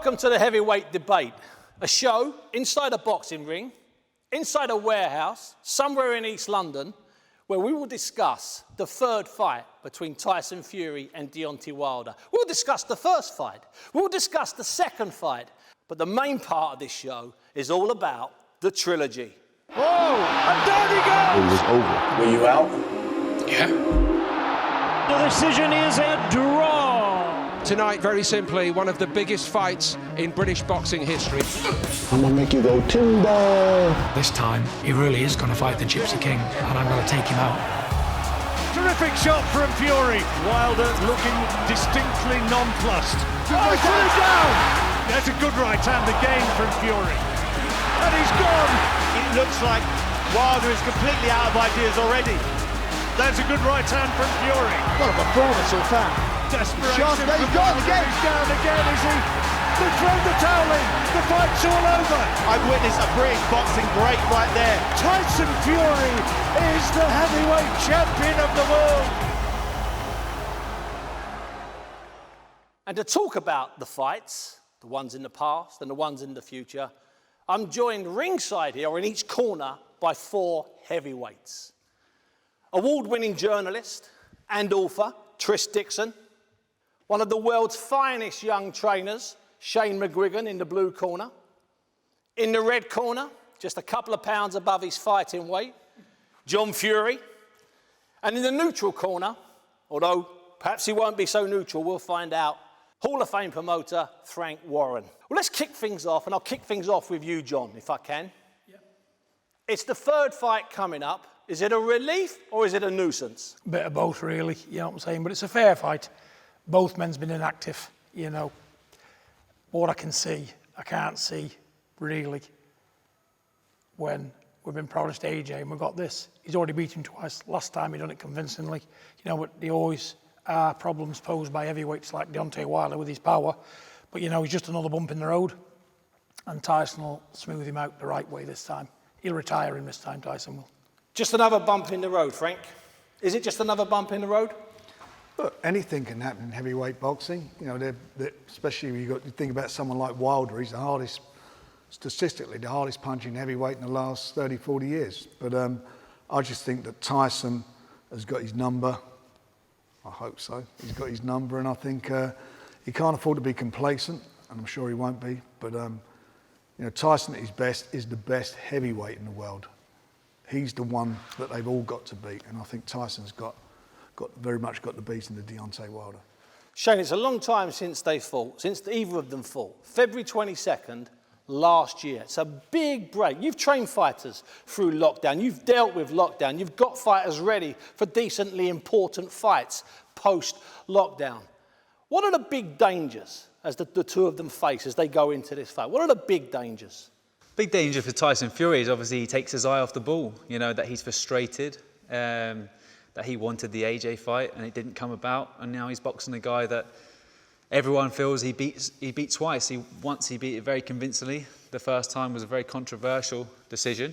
Welcome to the Heavyweight Debate, a show inside a boxing ring, inside a warehouse, somewhere in East London, where we will discuss the third fight between Tyson Fury and Deontay Wilder. We'll discuss the first fight. We'll discuss the second fight. But the main part of this show is all about the trilogy. Oh, and down he goes! It was over. Were you out? Yeah. The decision is a draw. Tonight, very simply, one of the biggest fights in British boxing history. I'm gonna make you go timber. This time, he really is gonna fight the Gypsy King, and I'm gonna take him out. Terrific shot from Fury. Wilder looking distinctly nonplussed. Oh, he's down! That's a good right hand again from Fury. And he's gone! It looks like Wilder is completely out of ideas already. That's a good right hand from Fury. What a performance of that. Desperation. Shot, there he's gone again. He's down again, is he? They've thrown the towel in. The fight's all over. I've witnessed a British boxing break right there. Tyson Fury is the heavyweight champion of the world. And to talk about the fights, the ones in the past and the ones in the future, I'm joined ringside here, or in each corner, by four heavyweights. Award-winning journalist and author, Dixon. One of the world's finest young trainers, Shane McGuigan, in the blue corner. In the red corner, just a couple of pounds above his fighting weight, John Fury. And in the neutral corner, although perhaps he won't be so neutral, we'll find out, Hall of Fame promoter, Frank Warren. Well, let's kick things off, and I'll kick things off with you, John, if I can. Yeah. It's the third fight coming up. Is it a relief or is it a nuisance? A bit of both, really, you know what I'm saying? But it's a fair fight. Both men's been inactive, you know. What I can see, I can't see, really, when we've been proudest AJ and we've got this. He's already beaten him twice. Last time he done it convincingly. You know, but there always are problems posed by heavyweights like Deontay Wilder with his power. But, you know, he's just another bump in the road. And Tyson will smooth him out the right way this time. He'll retire him this time, Tyson will. Just another bump in the road, Frank? Is it just another bump in the road? Look, anything can happen in heavyweight boxing. You know, especially when you think about someone like Wilder. He's the hardest, statistically, the hardest punching heavyweight in the last 30, 40 years. But I just think that Tyson has got his number. I hope so. He's got his number, and I think he can't afford to be complacent, and I'm sure he won't be. But you know, Tyson at his best is the best heavyweight in the world. He's the one that they've all got to beat, and I think Tyson's got very much got the beat in the Deontay Wilder. Shane, it's a long time since they fought, since either of them fought. February 22nd last year. It's a big break. You've trained fighters through lockdown. You've dealt with lockdown. You've got fighters ready for decently important fights post-lockdown. What are the big dangers as the two of them face as they go into this fight? What are the big dangers? Big danger for Tyson Fury is obviously he takes his eye off the ball, you know, that he's frustrated, that he wanted the AJ fight and it didn't come about, and now he's boxing a guy that everyone feels he beat twice. Once he beat it very convincingly. The first time was a very controversial decision,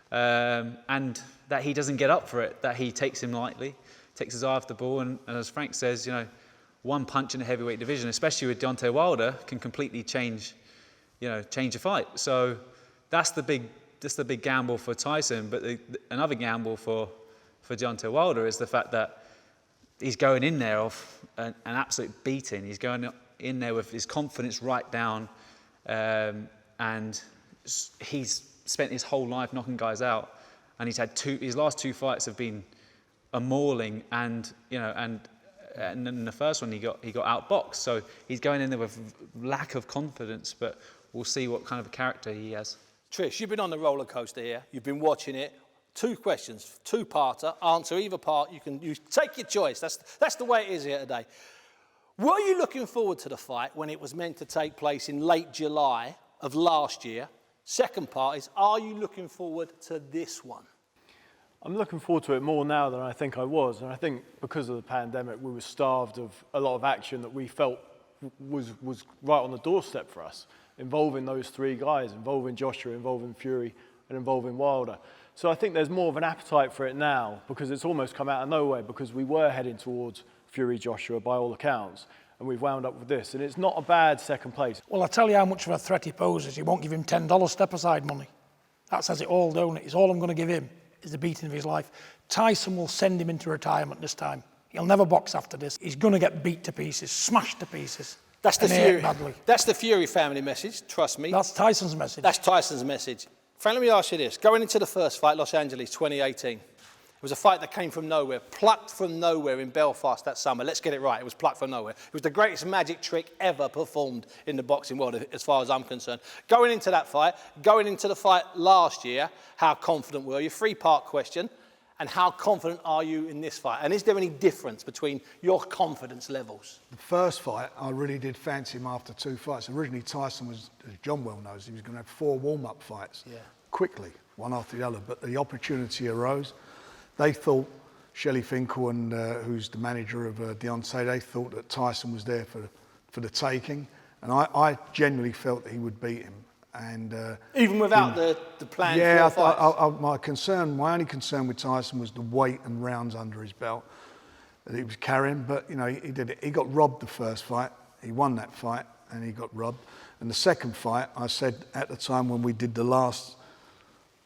and that he doesn't get up for it, that he takes him lightly, takes his eye off the ball, and as Frank says, you know, one punch in the heavyweight division, especially with Deontay Wilder, can completely change a fight. So that's the big gamble for Tyson. But another gamble for Deontay Wilder is the fact that he's going in there off an absolute beating. He's going in there with his confidence right down, and he's spent his whole life knocking guys out. And his last two fights have been a mauling, and then the first one he got outboxed. So he's going in there with lack of confidence. But we'll see what kind of a character he has. Trish, you've been on the roller coaster here. You've been watching it. Two questions, two-parter. Answer either part. You take your choice. That's the way it is here today. Were you looking forward to the fight when it was meant to take place in late July of last year? Second part is, are you looking forward to this one? I'm looking forward to it more now than I think I was. And I think because of the pandemic, we were starved of a lot of action that we felt was right on the doorstep for us, involving those three guys, involving Joshua, involving Fury, and involving Wilder. So I think there's more of an appetite for it now because it's almost come out of nowhere, because we were heading towards Fury Joshua by all accounts. and we've wound up with this. And it's not a bad second place. Well, I tell you how much of a threat he poses. You won't give him $10 step-aside money. That says it all, don't it? It's all I'm going to give him is the beating of his life. Tyson will send him into retirement this time. He'll never box after this. He's going to get beat to pieces, smashed to pieces. That's the Fury. Badly. That's the Fury family message, trust me. That's Tyson's message. That's Tyson's message. Frank, let me ask you this. Going into the first fight, Los Angeles, 2018, it was a fight that came from nowhere, plucked from nowhere in Belfast that summer. Let's get it right, it was plucked from nowhere. It was the greatest magic trick ever performed in the boxing world, as far as I'm concerned. Going into that fight, going into the fight last year, how confident were you? Three-part question. And how confident are you in this fight? And is there any difference between your confidence levels? The first fight, I really did fancy him after 2 fights. Originally, Tyson was, as John well knows, he was going to have 4 warm-up fights quickly, one after the other. But the opportunity arose. They thought, Shelley Finkel, and who's the manager of Deontay, they thought that Tyson was there for the taking. And I genuinely felt that he would beat him. And even without the planned 4 fights? My only concern with Tyson was the weight and rounds under his belt that he was carrying. But, you know, he did it. He got robbed the first fight. He won that fight and he got robbed. And the second fight, I said at the time when we did the last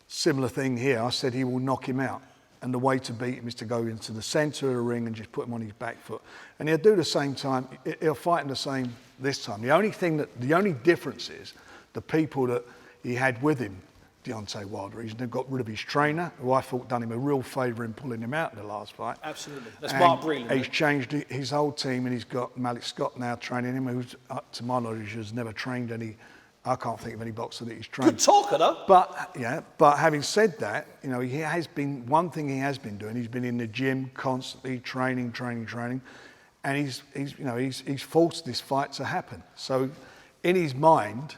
similar thing here, I said he will knock him out. And the way to beat him is to go into the centre of the ring and just put him on his back foot. And he'll do the same time. He'll fight in the same this time. The only difference is the people that he had with him, Deontay Wilder, he's got rid of his trainer, who I thought done him a real favour in pulling him out in the last fight. Absolutely. That's Mark Breland. He's changed his whole team, and he's got Malik Scott now training him, who's, to my knowledge, has never trained any. I can't think of any boxer that he's trained. Good talker, though. But having said that, you know, he has been, one thing he has been doing, he's been in the gym constantly, training, and he's forced this fight to happen. So, in his mind,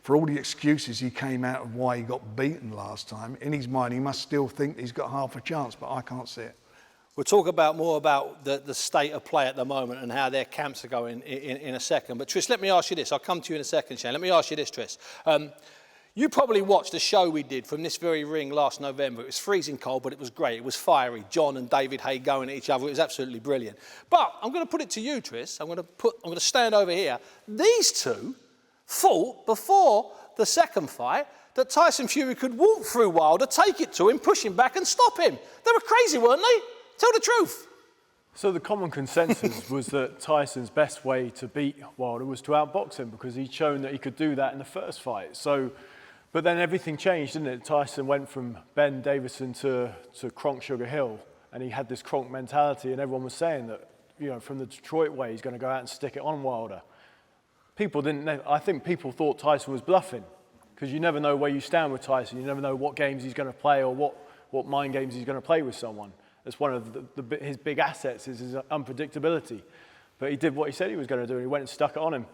for all the excuses he came out of why he got beaten last time, in his mind he must still think he's got half a chance, but I can't see it. We'll talk more about the state of play at the moment and how their camps are going in a second. But Tris, let me ask you this. I'll come to you in a second, Shane. Let me ask you this, Tris. You probably watched the show we did from this very ring last November. It was freezing cold, but it was great. It was fiery. John and David Hay going at each other. It was absolutely brilliant. But I'm going to put it to you, Tris. I'm going to stand over here. These two thought before the second fight that Tyson Fury could walk through Wilder, take it to him, push him back and stop him. They were crazy, weren't they? Tell the truth. So the common consensus was that Tyson's best way to beat Wilder was to outbox him because he'd shown that he could do that in the first fight. So, but then everything changed, didn't it? Tyson went from Ben Davison to Kronk Sugar Hill, and he had this Kronk mentality, and everyone was saying that, you know, from the Detroit way, he's going to go out and stick it on Wilder. People didn't know. I think people thought Tyson was bluffing because you never know where you stand with Tyson. You never know what games he's going to play or what mind games he's going to play with someone. That's one of his big assets is his unpredictability. But he did what he said he was going to do, and he went and stuck it on him.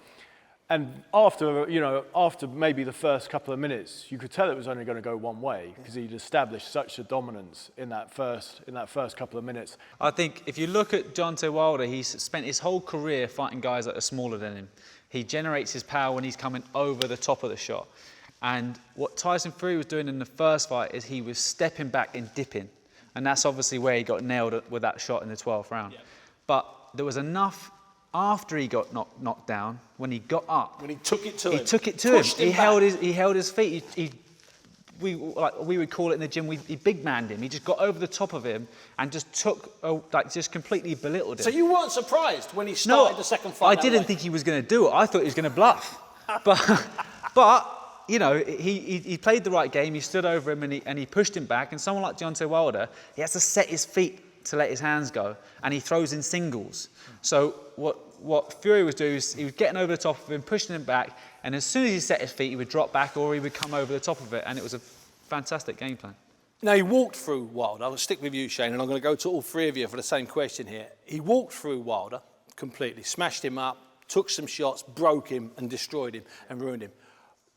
And after maybe the first couple of minutes, you could tell it was only going to go one way because he'd established such a dominance in that first couple of minutes. I think if you look at Deontay Wilder, he's spent his whole career fighting guys that are smaller than him. He generates his power when he's coming over the top of the shot. And what Tyson Fury was doing in the first fight is he was stepping back and dipping. And that's obviously where he got nailed with that shot in the 12th round. Yeah. But there was enough after he got knocked down, when he got up. When he took it to him. He took it to him. He held his feet. We would call it in the gym, he big manned him. He just got over the top of him and just just completely belittled him. So you weren't surprised when he started the second fight? I didn't think he was going to do it. I thought he was going to bluff. but you know, he played the right game. He stood over him and he pushed him back. And someone like Deontay Wilder, he has to set his feet to let his hands go, and he throws in singles. So what Fury was doing is he was getting over the top of him, pushing him back, and as soon as he set his feet, he would drop back or he would come over the top of it, and it was a fantastic game plan. Now, he walked through Wilder. I'll stick with you, Shane, and I'm going to go to all three of you for the same question here. He walked through Wilder completely, smashed him up, took some shots, broke him and destroyed him and ruined him.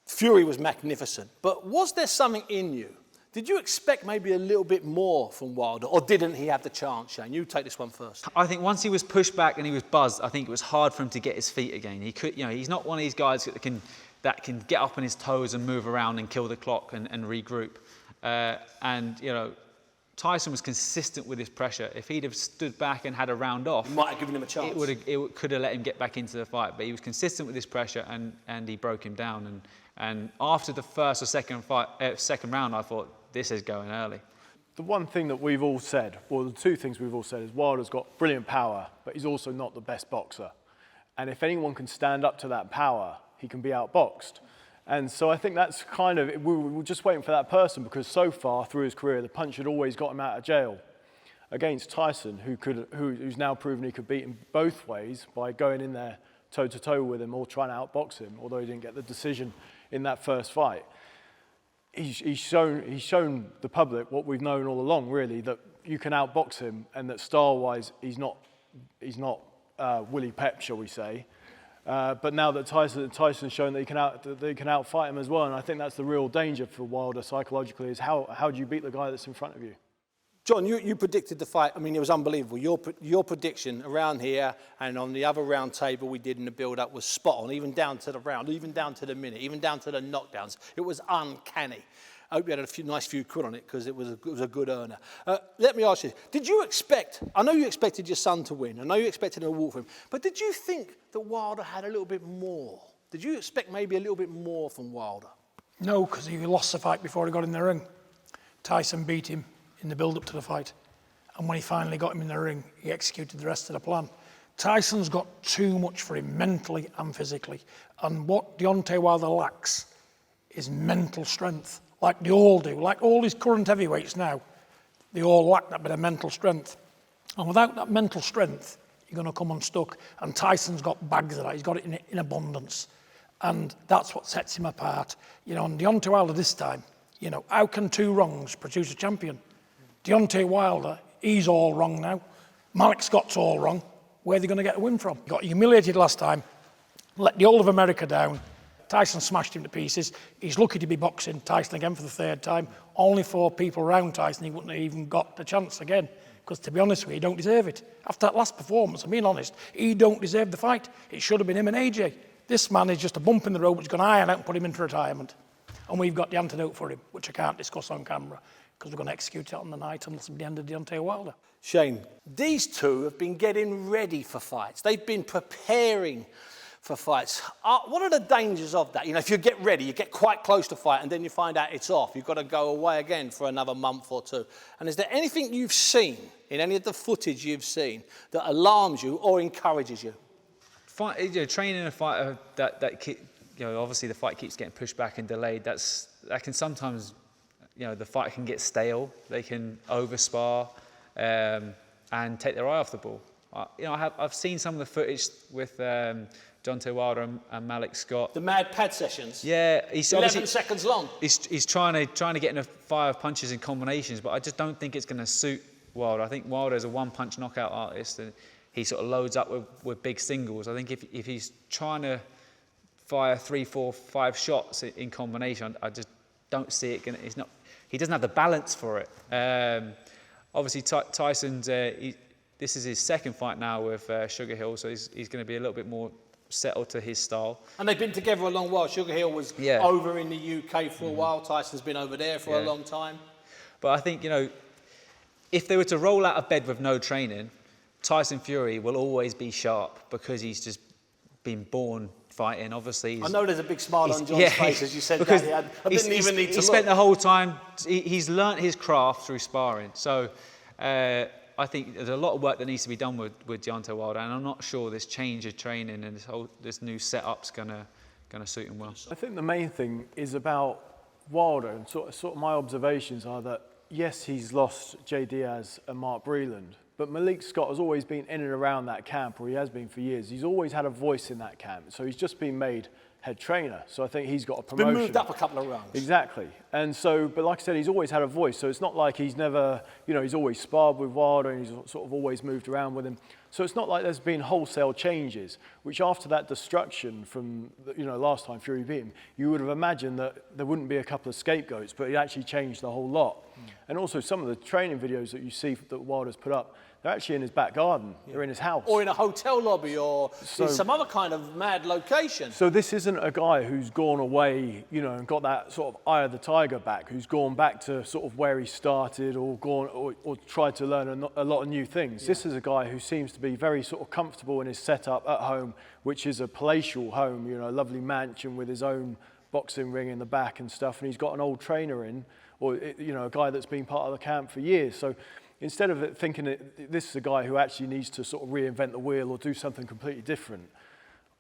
Fury was magnificent, but was there something in you? Did you expect maybe a little bit more from Wilder, or didn't he have the chance, Shane? You take this one first. I think once he was pushed back and he was buzzed, I think it was hard for him to get his feet again. He could, he's not one of these guys that can get up on his toes and move around and kill the clock and regroup. Tyson was consistent with his pressure. If he'd have stood back and had a round off, Might have given him a chance. it could have let him get back into the fight. But he was consistent with his pressure, and he broke him down. And after the first or second round, I thought, this is going early. The one thing that we've all said, well, the two things we've all said is Wilder's got brilliant power, but he's also not the best boxer. And if anyone can stand up to that power, he can be outboxed. And so I think that's kind of, we were just waiting for that person, because so far through his career, the punch had always got him out of jail. Against Tyson, who's now proven he could beat him both ways by going in there toe-to-toe with him or trying to outbox him, although he didn't get the decision in that first fight. He's shown the public what we've known all along, really, that you can outbox him, and that style-wise, he's not Willie Pep, shall we say. But now that Tyson's shown that he can outfight him as well, and I think that's the real danger for Wilder psychologically, is how do you beat the guy that's in front of you? John, you predicted the fight. I mean, it was unbelievable. Your prediction around here and on the other round table we did in the build-up was spot on, even down to the round, even down to the minute, even down to the knockdowns. It was uncanny. I hope you had a nice few quid on it, because it was a good earner. Let me ask you, did you expect, I know you expected your son to win, I know you expected him to walk for him, but did you think that Wilder had a little bit more? Did you expect maybe a little bit more from Wilder? No, because he lost the fight before he got in the ring. Tyson beat him in the build-up to the fight. And when he finally got him in the ring, he executed the rest of the plan. Tyson's got too much for him, mentally and physically. And what Deontay Wilder lacks is mental strength, like they all do. Like all his current heavyweights now, they all lack that bit of mental strength. And without that mental strength, you're going to come unstuck. And Tyson's got bags of that. He's got it in abundance. And that's what sets him apart. You know, and Deontay Wilder this time, you know, how can two wrongs produce a champion? Deontay Wilder, he's all wrong now. Malik Scott's all wrong. Where are they going to get a win from? He got humiliated last time, let the whole of America down. Tyson smashed him to pieces. He's lucky to be boxing Tyson again for the third time. Only 4 people around Tyson, he wouldn't have even got the chance again. Because to be honest with you, he don't deserve it. After that last performance, I'm being honest, he don't deserve the fight. It should have been him and AJ. This man is just a bump in the road which is going to iron out and put him into retirement. And we've got the antidote for him, which I can't discuss on camera, because we're going to execute it on the night unless it's the end of Deontay Wilder. Shane, these two have been getting ready for fights. They've been preparing for fights. What are the dangers of that? You know, if you get ready, you get quite close to fight, and then you find out it's off. You've got to go away again for another month or two. And is there anything you've seen, in any of the footage you've seen, that alarms you or encourages you? Training a fighter obviously the fight keeps getting pushed back and delayed. That can sometimes, the fight can get stale. They can overspar and take their eye off the ball. I've seen some of the footage with Deontay Wilder and Malik Scott. The mad pad sessions. Yeah, he's 11 seconds long. He's trying to get in a fire of punches and combinations, but I just don't think it's going to suit Wilder. I think Wilder is a one-punch knockout artist, and he sort of loads up with big singles. I think if he's trying to fire 3, 4, 5 shots in combination, I just don't see it. He doesn't have the balance for it. Obviously, Tyson's. This is his second fight now with Sugar Hill, so he's going to be a little bit more settled to his style. And they've been together a long while. Sugar Hill was over in the UK for a while. Tyson's been over there for a long time. But I think, if they were to roll out of bed with no training, Tyson Fury will always be sharp because he's just been born fighting. Obviously, I know there's a big smile on John's face as you said because that. I didn't even need to look. He spent the whole time, he's learnt his craft through sparring. So I think there's a lot of work that needs to be done with Deontay Wilder, and I'm not sure this change of training and this new setup's gonna suit him well. I think the main thing is about Wilder, and sort of my observations are that yes, he's lost Jay Diaz and Mark Breland, but Malik Scott has always been in and around that camp, or he has been for years. He's always had a voice in that camp, so he's just been made head trainer. So I think he's got a promotion. Been moved up a couple of rungs. Exactly. And so, but like I said, he's always had a voice. So it's not like he's never, he's always sparred with Wilder and he's sort of always moved around with him. So it's not like there's been wholesale changes, which after that destruction from, last time Fury beat him, you would have imagined that there wouldn't be a couple of scapegoats, but it actually changed the whole lot. And also some of the training videos that you see that Wilder's put up, They're actually in his back garden. They're in his house. Or in a hotel lobby or in some other kind of mad location. So this isn't a guy who's gone away, you know, and got that sort of eye of the tiger back, who's gone back to sort of where he started or gone or tried to learn a lot of new things. This is a guy who seems to be very sort of comfortable in his setup at home, which is a palatial home, you know, a lovely mansion with his own boxing ring in the back and stuff. And he's got an old trainer in, or, you know, a guy that's been part of the camp for years. So instead of thinking that this is a guy who actually needs to sort of reinvent the wheel or do something completely different,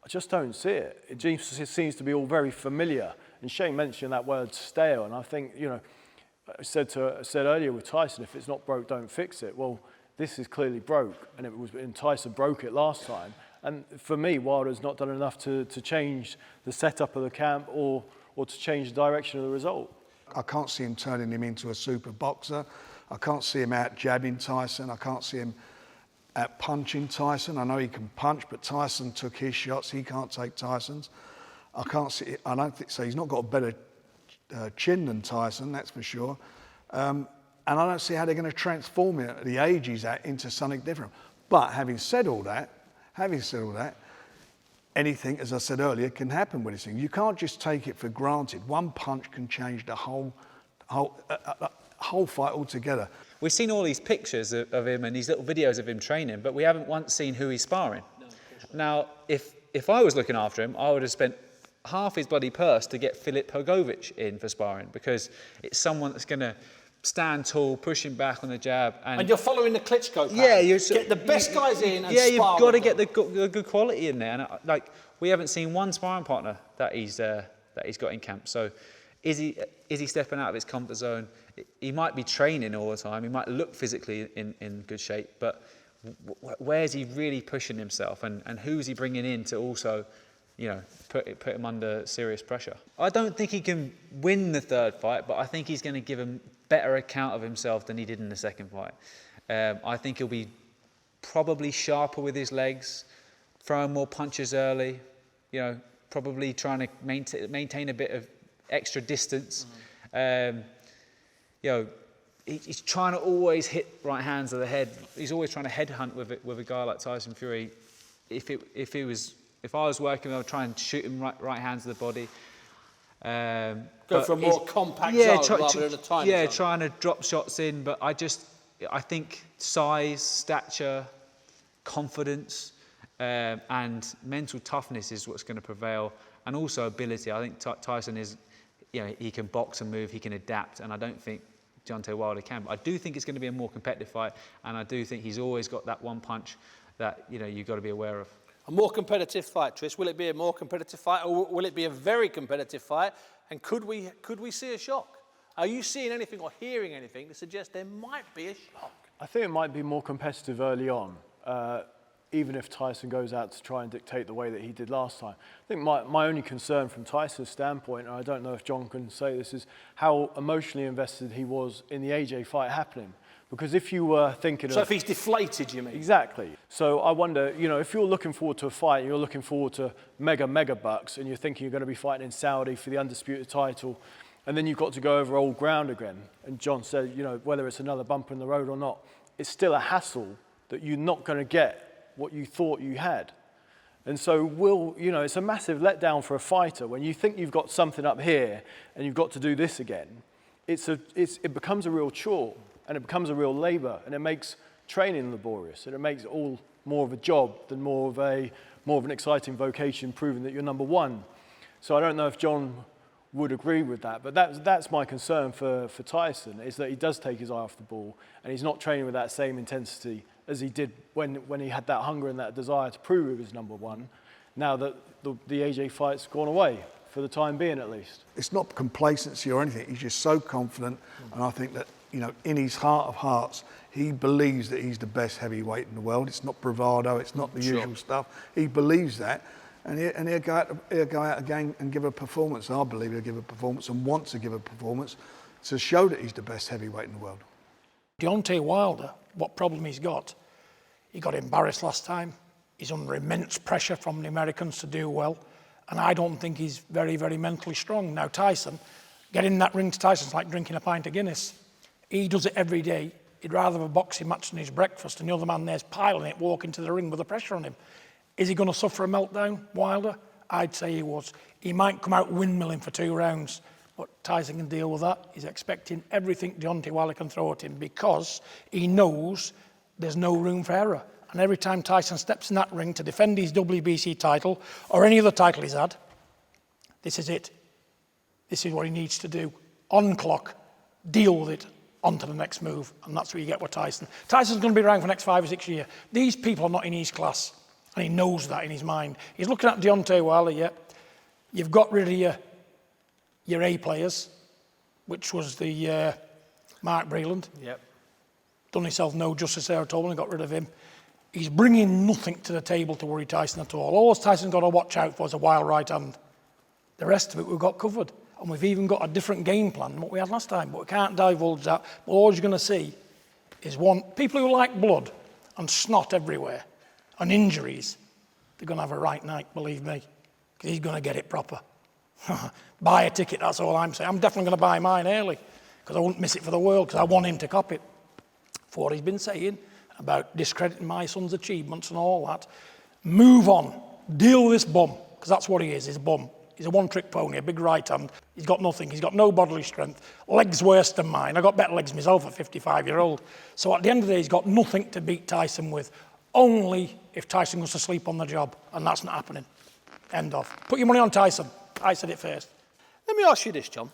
I just don't see it. It just seems to be all very familiar. And Shane mentioned that word stale, and I think, you know, I said earlier with Tyson, if it's not broke, don't fix it. Well, this is clearly broke, and Tyson broke it last time. And for me, Wilder's not done enough to change the setup of the camp or to change the direction of the result. I can't see him turning him into a super boxer. I can't see him out jabbing Tyson. I can't see him out punching Tyson. I know he can punch, but Tyson took his shots. He can't take Tyson's. I don't think so. He's not got a better chin than Tyson, that's for sure. And I don't see how they're going to transform him at the age he's at into something different. But having said all that, anything, as I said earlier, can happen with this thing. You can't just take it for granted. One punch can change the whole fight altogether. We've seen all these pictures of him and these little videos of him training, but we haven't once seen who he's sparring. Now, if I was looking after him, I would have spent half his bloody purse to get Filip Hrgović in for sparring, because it's someone that's going to stand tall, push him back on the jab. And you're following the Klitschko pattern. Yeah, get the best guys in and you've spar got to with get them. the good quality in there. And like, we haven't seen one sparring partner that he's got in camp. So is he stepping out of his comfort zone? He might be training all the time. He might look physically in good shape, but where's he really pushing himself? And who's he bringing in to also, you know, put him under serious pressure? I don't think he can win the third fight, but I think he's going to give him better account of himself than he did in the second fight. I think he'll be probably sharper with his legs, throwing more punches early, you know, probably trying to maintain a bit of extra distance. You know, he's trying to always hit right hands to the head. He's always trying to headhunt with a guy like Tyson Fury. If I was working, I would try and shoot him right hands to the body. Go for a more compact zone rather than a tiny zone. Trying to drop shots in, but I think size, stature, confidence, and mental toughness is what's going to prevail, and also ability. I think Tyson is, you know, he can box and move, he can adapt, and I don't think Deontay Wilder can. But I do think it's going to be a more competitive fight, and I do think he's always got that one punch that, you know, you've got to be aware of. A more competitive fight, Trish. Will it be a more competitive fight, or will it be a very competitive fight? And could we see a shock? Are you seeing anything or hearing anything to suggest there might be a shock? I think it might be more competitive early on, even if Tyson goes out to try and dictate the way that he did last time. I think my only concern from Tyson's standpoint, and I don't know if John can say this, is how emotionally invested he was in the AJ fight happening. Because if you were thinking So if he's deflated, you mean? Exactly. So I wonder, you know, if you're looking forward to a fight, you're looking forward to mega bucks, and you're thinking you're going to be fighting in Saudi for the undisputed title, and then you've got to go over old ground again. And John said, you know, whether it's another bump in the road or not, it's still a hassle that you're not going to get what you thought you had. And so you know, it's a massive letdown for a fighter when you think you've got something up here and you've got to do this again. It becomes a real chore. And it becomes a real labour, and it makes training laborious, and it makes it all more of a job than more of an exciting vocation, proving that you're number one. So I don't know if John would agree with that, but that's my concern for Tyson, is that he does take his eye off the ball, and he's not training with that same intensity as he did when he had that hunger and that desire to prove he was number one. Now that the AJ fight's gone away, for the time being at least. It's not complacency or anything. He's just so confident, and I think that, you know, in his heart of hearts, he believes that he's the best heavyweight in the world. It's not bravado, it's not the usual stuff. He believes that, and he'll go out again and give a performance. I believe he'll give a performance and wants to give a performance to show that he's the best heavyweight in the world. Deontay Wilder, what problem he's got? He got embarrassed last time. He's under immense pressure from the Americans to do well, and I don't think he's very, very mentally strong. Now Tyson, getting in that ring to Tyson's like drinking a pint of Guinness. He does it every day. he'd rather have a boxing match than his breakfast, and the other man there's piling it, walking to the ring with the pressure on him. Is he going to suffer a meltdown, Wilder? I'd say he was. He might come out windmilling for 2 rounds, but Tyson can deal with that. He's expecting everything Deontay Wilder can throw at him because he knows there's no room for error. And every time Tyson steps in that ring to defend his WBC title or any other title he's had, this is it. This is what he needs to do. On clock, deal with it, on to the next move. And that's what you get with Tyson. Tyson's going to be around for the next 5 or 6 years. These people are not in his class. And he knows that in his mind. He's looking at Deontay Wilder, yeah. You've got rid of your A players, which was the Mark Breland. Yep. Done himself no justice there at all and got rid of him. He's bringing nothing to the table to worry Tyson at all. All Tyson's got to watch out for is a wild right hand. The rest of it we've got covered. And we've even got a different game plan than what we had last time. But we can't divulge that. But all you're going to see is people who like blood and snot everywhere and injuries, they're going to have a right night, believe me. Because he's going to get it proper. Buy a ticket, that's all I'm saying. I'm definitely going to buy mine early. Because I wouldn't miss it for the world. Because I want him to cop it. For what he's been saying about discrediting my son's achievements and all that. Move on. Deal with this bum. Because that's what he is, he's a bum. He's a one-trick pony, a big right hand. He's got nothing. He's got no bodily strength. Legs worse than mine. I got better legs myself at 55-year-old. So at the end of the day, he's got nothing to beat Tyson with. Only if Tyson goes to sleep on the job. And that's not happening. End of. Put your money on Tyson. I said it first. Let me ask you this, John.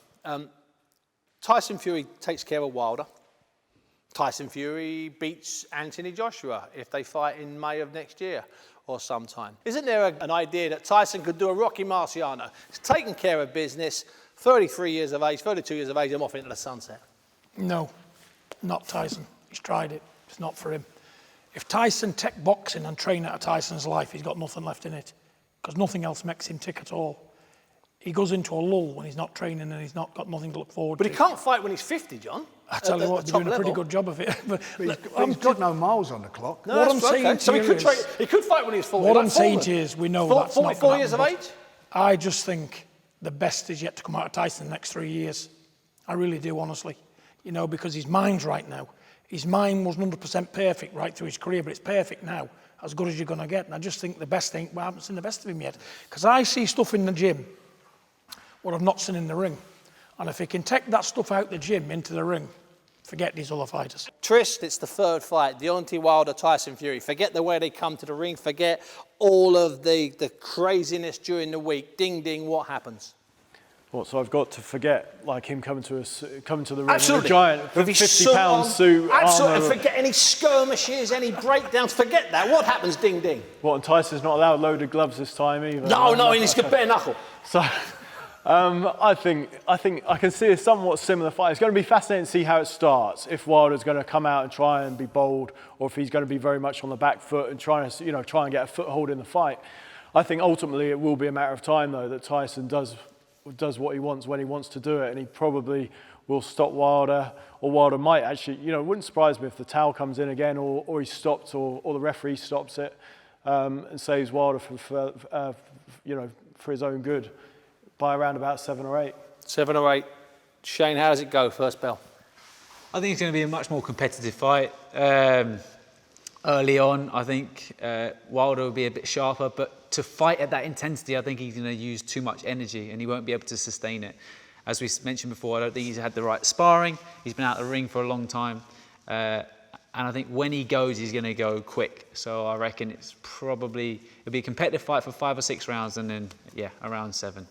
Tyson Fury takes care of Wilder. Tyson Fury beats Anthony Joshua if they fight in May of next year or sometime. Isn't there an idea that Tyson could do a Rocky Marciano? He's taken care of business, 33 years of age, 32 years of age, I'm off into the sunset. No, not Tyson. He's tried it. It's not for him. If Tyson tech boxing and train out of Tyson's life, he's got nothing left in it. Because nothing else makes him tick at all. He goes into a lull when he's not training and he's not got nothing to look forward to. But he can't fight when he's 50, John. I tell you what, he's doing a pretty good job of it. but he's got no miles on the clock. No, what I'm saying to you is... he could fight when he's 40. What I'm saying to you is, we know that's not going to happen. 44 years of age? I just think the best is yet to come out of Tyson in the next 3 years. I really do, honestly. You know, because his mind's right now. His mind wasn't 100% perfect right through his career, but it's perfect now. As good as you're going to get. And I just think the best thing, well, I haven't seen the best of him yet. Because I see stuff in the gym what I've not seen in the ring. And if he can take that stuff out the gym into the ring, forget these other fighters. Trist, it's the third fight. Deontay Wilder, Tyson Fury. Forget the way they come to the ring. Forget all of the craziness during the week. Ding, ding, what happens? What, so I've got to forget, like him coming to the ring Absolutely. in a giant 50-pound suit. Absolutely. And forget any skirmishes, any breakdowns. Forget that. What happens? Ding, ding. What, and Tyson's not allowed loaded gloves this time either? No, he's got bare knuckle. So... I think I can see a somewhat similar fight. It's going to be fascinating to see how it starts. If Wilder's going to come out and try and be bold, or if he's going to be very much on the back foot and try and get a foothold in the fight. I think ultimately it will be a matter of time, though, that Tyson does what he wants when he wants to do it, and he probably will stop Wilder, or Wilder might actually. It wouldn't surprise me if the towel comes in again, or he's stopped, or the referee stops it, and saves Wilder for his own good. By around about 7 or 8. 7 or 8. Shane, how does it go? First bell. I think it's going to be a much more competitive fight. Early on, I think Wilder will be a bit sharper, but to fight at that intensity, I think he's going to use too much energy and he won't be able to sustain it. As we mentioned before, I don't think he's had the right sparring. He's been out of the ring for a long time. And I think when he goes, he's going to go quick. So I reckon it'll be a competitive fight for 5 or 6 rounds and then, around 7.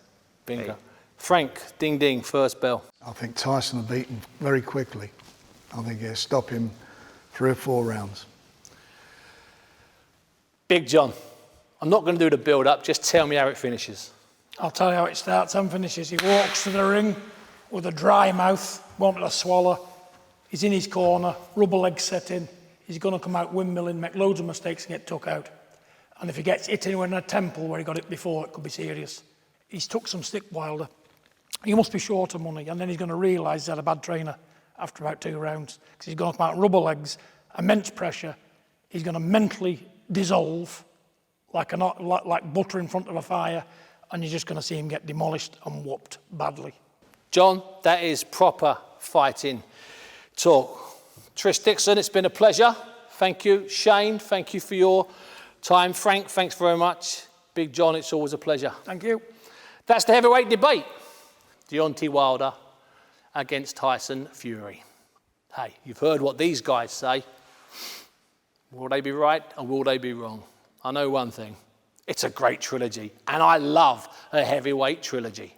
Bingo. Frank, ding ding, first bell. I think Tyson will beat him very quickly. I think he'll stop him 3 or 4 rounds. Big John, I'm not going to do the build-up, just tell me how it finishes. I'll tell you how it starts and finishes. He walks to the ring with a dry mouth, won't be able to swallow. He's in his corner, rubber legs set in. He's going to come out windmilling, make loads of mistakes and get took out. And if he gets hit anywhere in a temple where he got it before, it could be serious. He's took some stick, Wilder. He must be short of money, and then he's going to realise he's had a bad trainer after about 2 rounds, because he's going to come out rubber legs, immense pressure. He's going to mentally dissolve like butter in front of a fire, and you're just going to see him get demolished and whooped badly. John, that is proper fighting talk. Trish Dixon, it's been a pleasure. Thank you. Shane, thank you for your time. Frank, thanks very much. Big John, it's always a pleasure. Thank you. That's the heavyweight debate. Deontay Wilder against Tyson Fury. Hey, you've heard what these guys say. Will they be right or will they be wrong? I know one thing. It's a great trilogy, and I love a heavyweight trilogy.